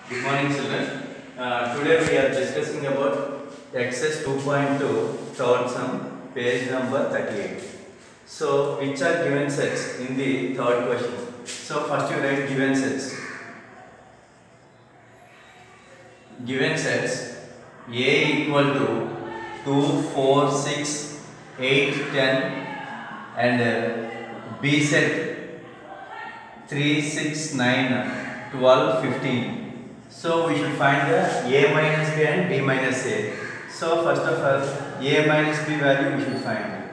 Good morning, children. Today we are discussing about exercise 2.2 third sum, page number 38. So, which are given sets in the third question? So, first you write given sets. Given sets A equal to 2, 4, 6, 8, 10 and B set 3, 6, 9, 12, 15. So we should find the A minus B and B minus A. So first of all, A minus B value we should find.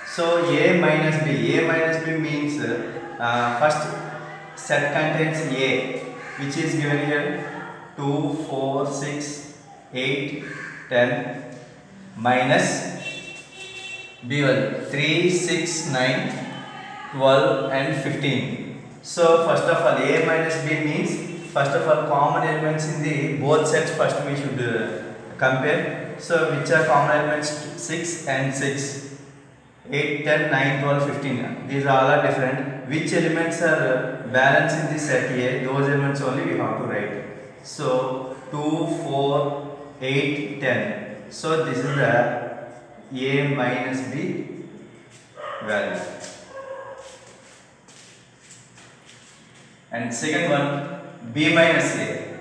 So A minus B means first set contains A, which is given here 2, 4, 6, 8, 10 minus B value 3, 6, 9, 12 and 15. So first of all, A minus B means first of all common elements in the both sets first we should compare. So which are common elements? 6 and 6, 8, 10, 9, 12, 15. These all are different. Which elements are balanced in the set A? Those elements only we have to write. So 2, 4, 8, 10. So this is the A minus B value. And second one, B minus A.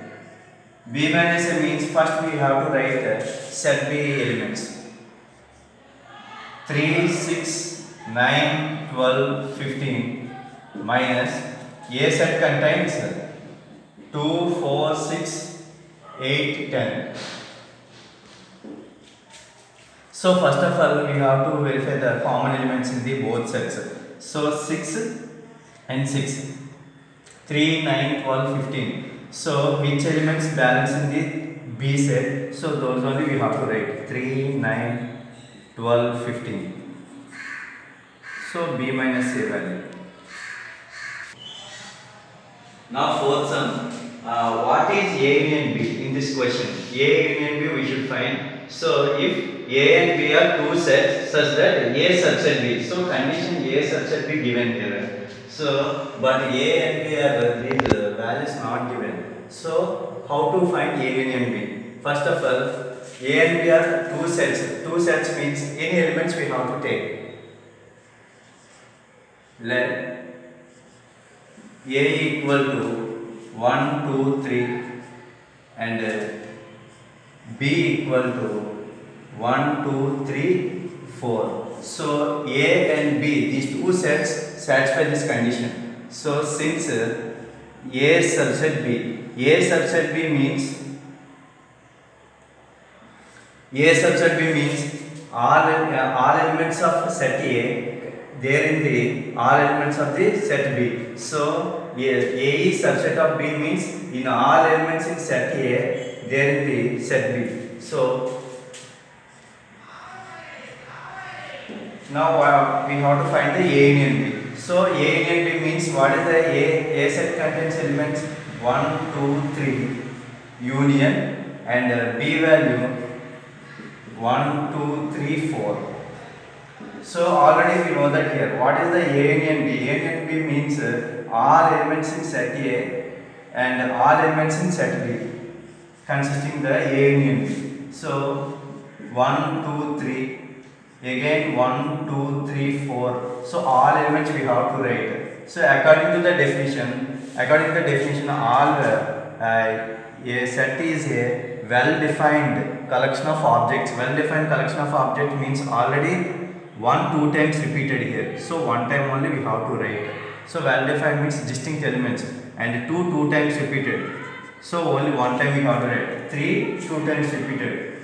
B minus A means first we have to write set B elements. 3, 6, 9, 12, 15 minus A set contains 2, 4, 6, 8, 10. So first of all we have to verify the common elements in the both sets. So 6 and 6. 3, 9, 12, 15. So which elements balance in the B set? So those only we have to write 3, 9, 12, 15. So B minus A value. Now fourth sum. What is A union B in this question? A union B we should find. So if A and B are two sets such that A subset B. So condition A subset B given here. So, but A and B are these values not given. So, how to find A union B? First of all, A and B are two sets. Two sets means any elements we have to take. Let A equal to 1, 2, 3 and B equal to 1, 2, 3, 4. So, A and B, these two sets satisfy this condition. So, since A subset B means all elements of set A, there in the all elements of the set B. So, A is subset of B means in all elements in set A, there in the set B. So, now we have to find the A union B. So A union B means what is the A set contains elements 1, 2, 3 union and B value 1, 2, 3, 4. So already we know that here. What is the A union B? A union B means all elements in set A and all elements in set B consisting the A union B. So 1, 2, 3. Again 1, 2, 3, 4. So all elements we have to write. So according to the definition, all a set is a well-defined collection of objects. Well-defined collection of objects means already 1, 2 times repeated here. So one time only we have to write. So well-defined means distinct elements and 2 times repeated. So only one time we have to write. 3, 2 times repeated.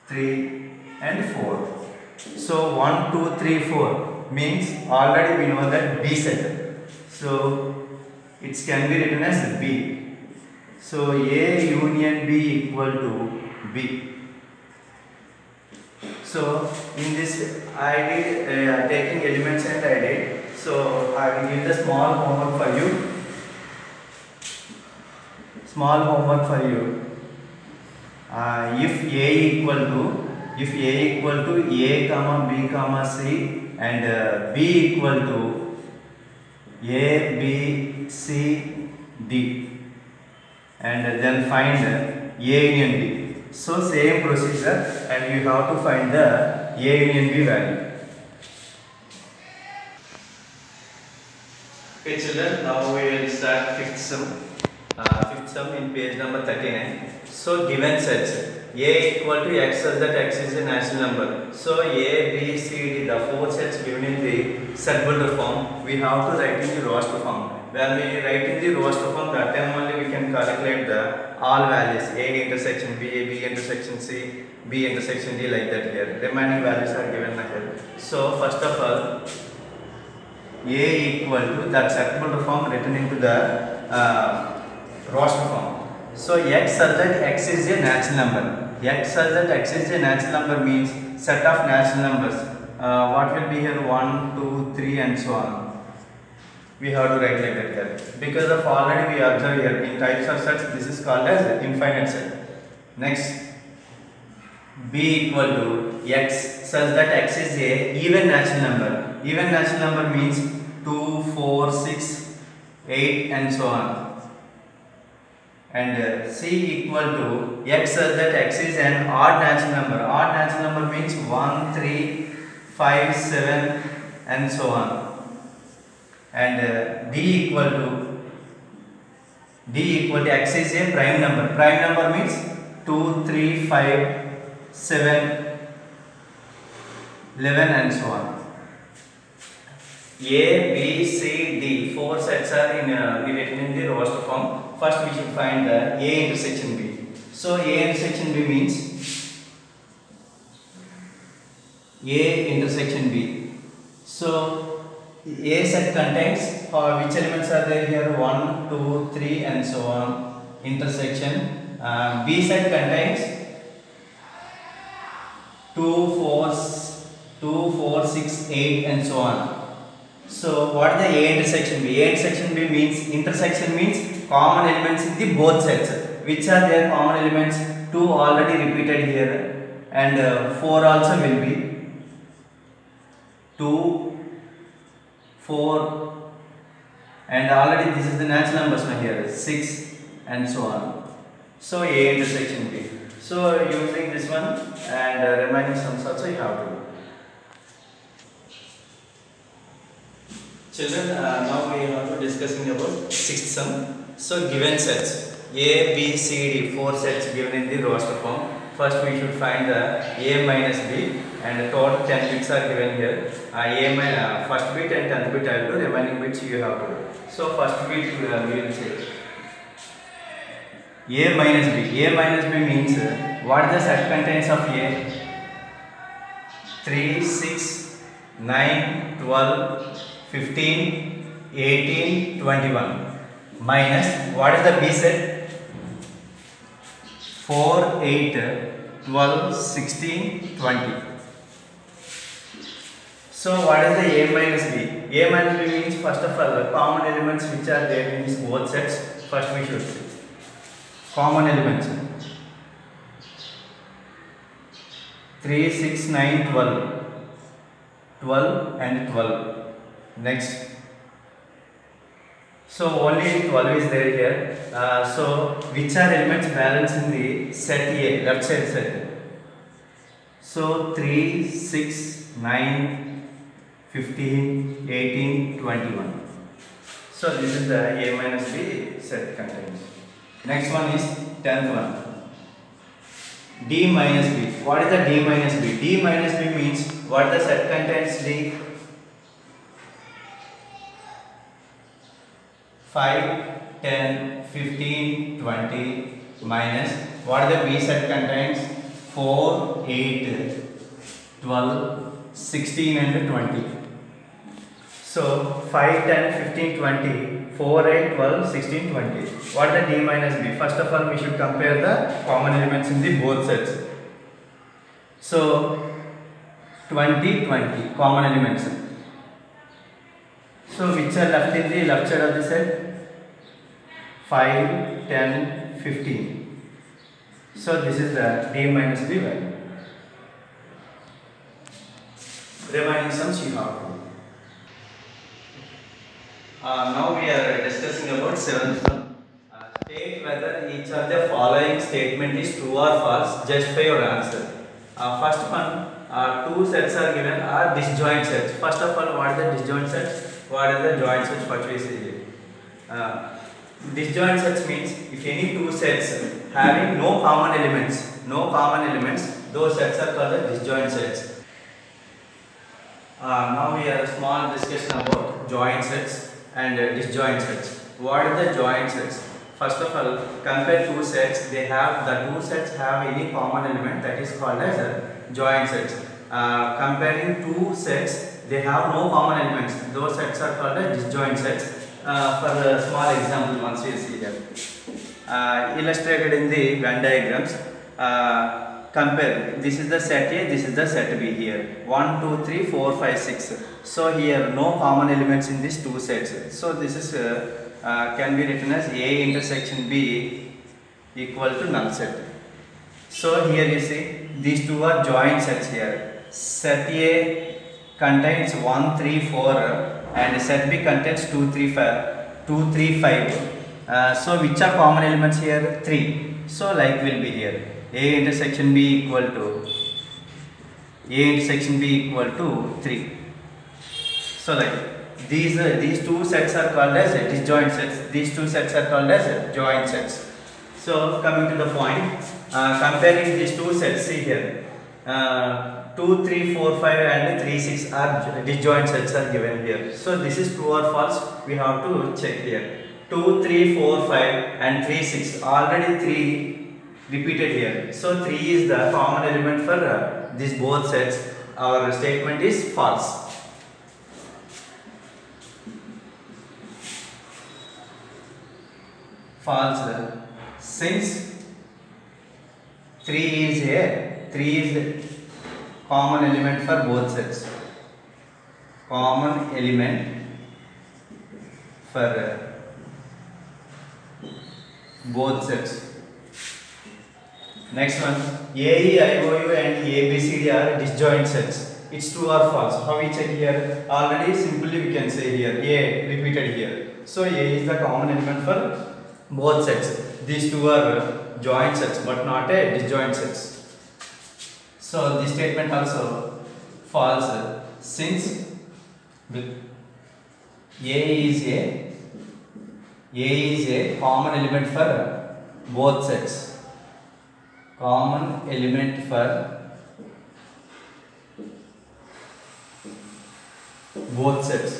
3 and 4. So 1, 2, 3, 4 means already we know that B set. So it can be written as B. So A union B equal to B. So in this I did taking elements and I did. So I will give the small homework for you. If A equal to A comma B comma C and B equal to A B C D and then find A union B. So same procedure, and you have to find the A union B value. Okay children, now we will start fifth sum. Fifth sum in page number 39. So given sets A equal to x such that x is a natural number. So A, B, C, D, the four sets given in the set builder form, we have to write in the roster form. When we write in the roster form, that time only we can calculate the all values A intersection B, B intersection C, B intersection D, like that here. Remaining values are given here. So first of all, A equal to that set builder form written into the roster form. So x such that x is a natural number. X such that x is a natural number means set of natural numbers. What will be here? 1, 2, 3 and so on. We have to write like that here. Because of already we observe here in types of sets, this is called as infinite set. Next, B equal to x such that x is a even natural number. Even natural number means 2, 4, 6, 8 and so on. And C equal to x such that x is an odd natural number. Odd natural number means 1, 3, 5, 7 and so on. And D equal to x is a prime number. Prime number means 2, 3, 5, 7, 11 and so on. A, B, C, D, four sets are written in the roster form. First we should find the A intersection B. So A intersection B means A intersection B. So A set contains which elements are there here? 1, 2, 3 and so on. Intersection. B set contains 2, 4, 6, 8 and so on. So what is the A intersection B? A intersection B means, intersection means common elements in the both sets. Which are their common elements? 2 already repeated here, and 4 also will be 2, 4, and already this is the natural numbers here, 6 and so on. So A intersection B. So using this one and remaining sums also you have to do. Children, now we have to discussing about sixth sum. So given sets A, B, C, D, four sets given in the roster form. First we should find the A minus B, and the total 10 bits are given here. First bit and 10th bit I will do, remaining bits you have to do. So first bit we will say A minus B. A minus B means what is the set contents of A? 3, 6, 9, 12, 15, 18, 21 minus what is the B set? 4, 8, 12, 16, 20. So what is the A minus B? A minus B means first of all the common elements which are there in these both sets. First we should see common elements 3, 6, 9, 12, 12 and 12. Next, so only 12 is there here. So which are elements balanced in the set A, left side set? So 3, 6, 9, 15, 18, 21. So this is the A minus B set contents. Next one is 10th one. D minus B. What is the D minus B? D minus B means what the set contains D? 5, 10, 15, 20 minus what the B set contains? 4, 8, 12, 16 and 20. So 5, 10, 15, 20, 4, 8, 12, 16, 20. What is the D minus B? First of all we should compare the common elements in the both sets. So 20, 20 common elements. So which are left in the left side of the set? 5, 10, 15. So this is the D minus B value. Remaining sums you have to do. Now we are discussing about seventh sum. State whether each of the following statement is true or false. Justify your answer. First one, two sets are given are disjoint sets. First of all, what is the disjoint sets? What is the joint sets? What we see here? Disjoint sets means if any two sets having no common elements, those sets are called the disjoint sets. Now we have a small discussion about joint sets and disjoint sets. What are the joint sets? First of all, compare two sets. The two sets have any common element, that is called as joint sets. Comparing two sets, they have no common elements. Those sets are called as disjoint sets. For the small example, once we see here, illustrated in the Venn diagrams. Compare. This is the set A. This is the set B here. 1, 2, 3, 4, 5, 6. So here no common elements in these two sets. So this is can be written as A intersection B equal to null set. So here you see these two are joint sets here. Set A contains 1, 3, 4 and set B contains 2, 3, 5. So which are common elements here? 3. So like will be here. A intersection B equal to 3. So like these two sets are called as disjoint sets. These two sets are called as joint sets. So coming to the point, comparing these two sets, see here, 2, 3, 4, 5 and 3, 6 are disjoint sets are given here. So this is true or false, we have to check here. 2, 3, 4, 5 and 3, 6, already 3 repeated here. So 3 is the common element for these both sets. Our statement is false. False. Since 3 is common element for both sets. Common element for both sets. Next one, AE, IOU and ABCD are disjoint sets. It's true or false. How we check here? Already simply we can say here A repeated here. So A is the common element for both sets. These two are joint sets but not a disjoint sets. So this statement also false, since A is a common element for both sets. Common element for both sets.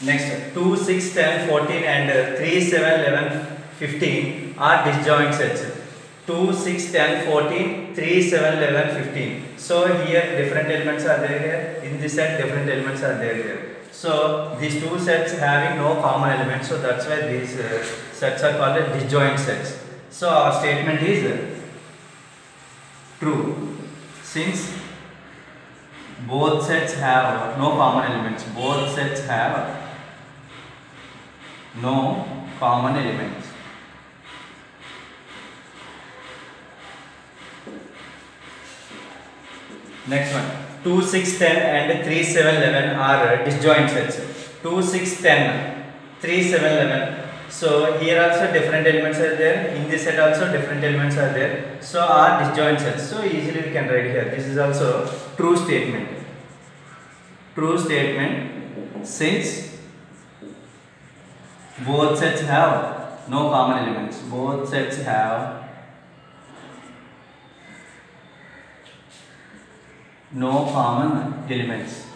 Next, 2, 6, 10, 14 and 3, 7, 11, 15 are disjoint sets. 2, 6, 10, 14, 3, 7, 11, 15. So here different elements are there here. In this set different elements are there here. So these two sets having no common elements. So that's why these sets are called as disjoint sets. So our statement is true, since both sets have no common elements. Both sets have no common elements. Next one, 2, 6, 10 and 3, 7, 11 are disjoint sets. 2, 6, 10, 3, 7, 11. So here also different elements are there. In this set also different elements are there. So are disjoint sets. So easily we can write here. This is also true statement. True statement, since both sets have no common elements. Both sets have no common elements.